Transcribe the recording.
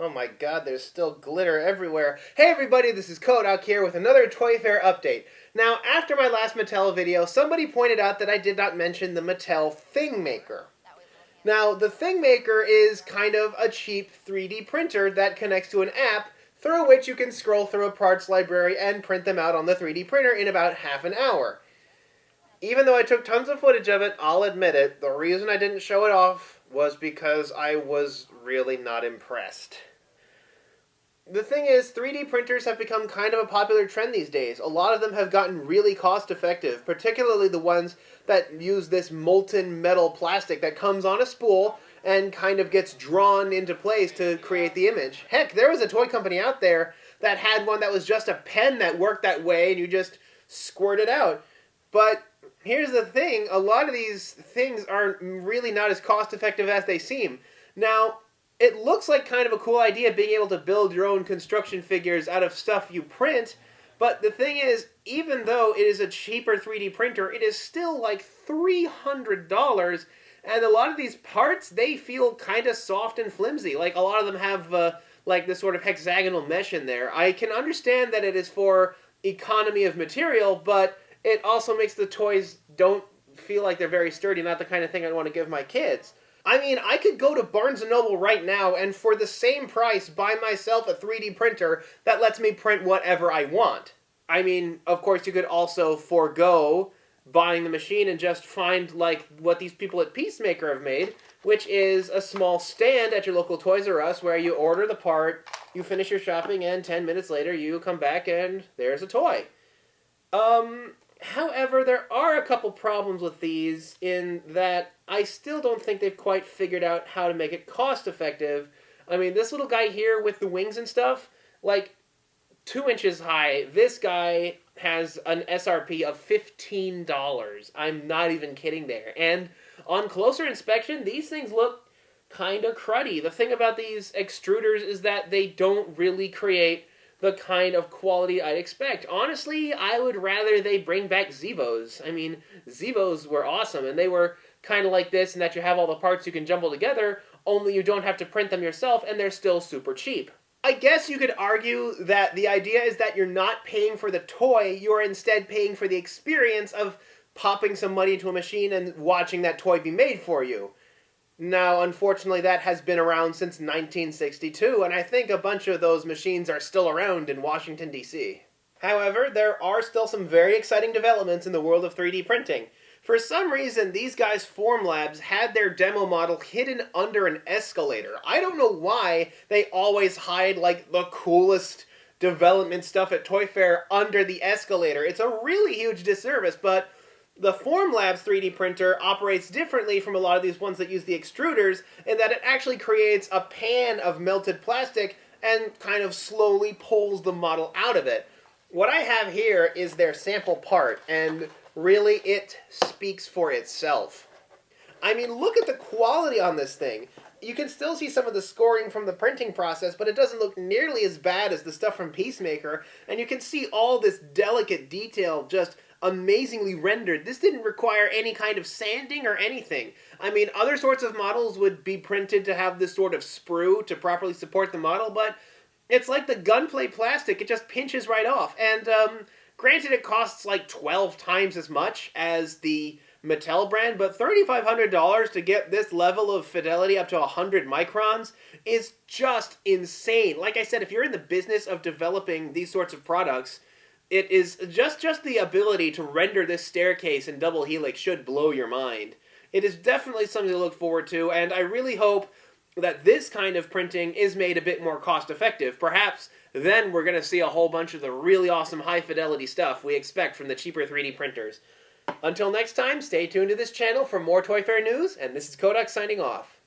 Oh my god, there's still glitter everywhere. Hey everybody, this is Kohdok here with another Toy Fair update. Now, after my last Mattel video, somebody pointed out that I did not mention the Mattel Thingmaker. Now, the Thingmaker is kind of a cheap 3D printer that connects to an app through which you can scroll through a parts library and print them out on the 3D printer in about half an hour. Even though I took tons of footage of it, I'll admit it, the reason I didn't show it off was because I was really not impressed. The thing is, 3D printers have become kind of a popular trend these days. A lot of them have gotten really cost-effective, particularly the ones that use this molten metal plastic that comes on a spool and kind of gets drawn into place to create the image. Heck, there was a toy company out there that had one that was just a pen that worked that way and you just squirt it out. But here's the thing, a lot of these things are really not as cost-effective as they seem. Now, it looks like kind of a cool idea being able to build your own construction figures out of stuff you print, but the thing is, even though it is a cheaper 3D printer, it is still like $300, and a lot of these parts, they feel kind of soft and flimsy. Like, a lot of them have, like, this sort of hexagonal mesh in there. I can understand that it is for economy of material, but it also makes the toys don't feel like they're very sturdy, not the kind of thing I'd want to give my kids. I mean, I could go to Barnes & Noble right now and for the same price buy myself a 3D printer that lets me print whatever I want. I mean, of course you could also forego buying the machine and just find, like, what these people at Peacemaker have made, which is a small stand at your local Toys R Us where you order the part, you finish your shopping, and 10 minutes later you come back and there's a toy. However, there are a couple problems with these in that I still don't think they've quite figured out how to make it cost-effective. I mean, this little guy here with the wings and stuff, like, 2 inches high, this guy has an SRP of $15. I'm not even kidding there. And on closer inspection, these things look kind of cruddy. The thing about these extruders is that they don't really create the kind of quality I'd expect. Honestly, I would rather they bring back Zevos. I mean, Zevos were awesome, and they were kind of like this in that you have all the parts you can jumble together, only you don't have to print them yourself, and they're still super cheap. I guess you could argue that the idea is that you're not paying for the toy, you're instead paying for the experience of popping some money into a machine and watching that toy be made for you. Now, unfortunately, that has been around since 1962, and I think a bunch of those machines are still around in Washington, D.C. However, there are still some very exciting developments in the world of 3D printing. For some reason, these guys, Formlabs, had their demo model hidden under an escalator. I don't know why they always hide, like, the coolest development stuff at Toy Fair under the escalator. It's a really huge disservice, but the Formlabs 3D printer operates differently from a lot of these ones that use the extruders in that it actually creates a pan of melted plastic and kind of slowly pulls the model out of it. What I have here is their sample part, and really it speaks for itself. I mean, look at the quality on this thing. You can still see some of the scoring from the printing process, but it doesn't look nearly as bad as the stuff from Peacemaker, and you can see all this delicate detail just amazingly rendered. This didn't require any kind of sanding or anything. I mean, other sorts of models would be printed to have this sort of sprue to properly support the model, but it's like the gunplay plastic. It just pinches right off. And granted, it costs like 12 times as much as the Mattel brand, but $3,500 to get this level of fidelity up to 100 microns is just insane. Like I said, if you're in the business of developing these sorts of products, it is just the ability to render this staircase in double helix should blow your mind. It is definitely something to look forward to, and I really hope that this kind of printing is made a bit more cost-effective. Perhaps then we're going to see a whole bunch of the really awesome high-fidelity stuff we expect from the cheaper 3D printers. Until next time, stay tuned to this channel for more Toy Fair news, and this is Kohdok signing off.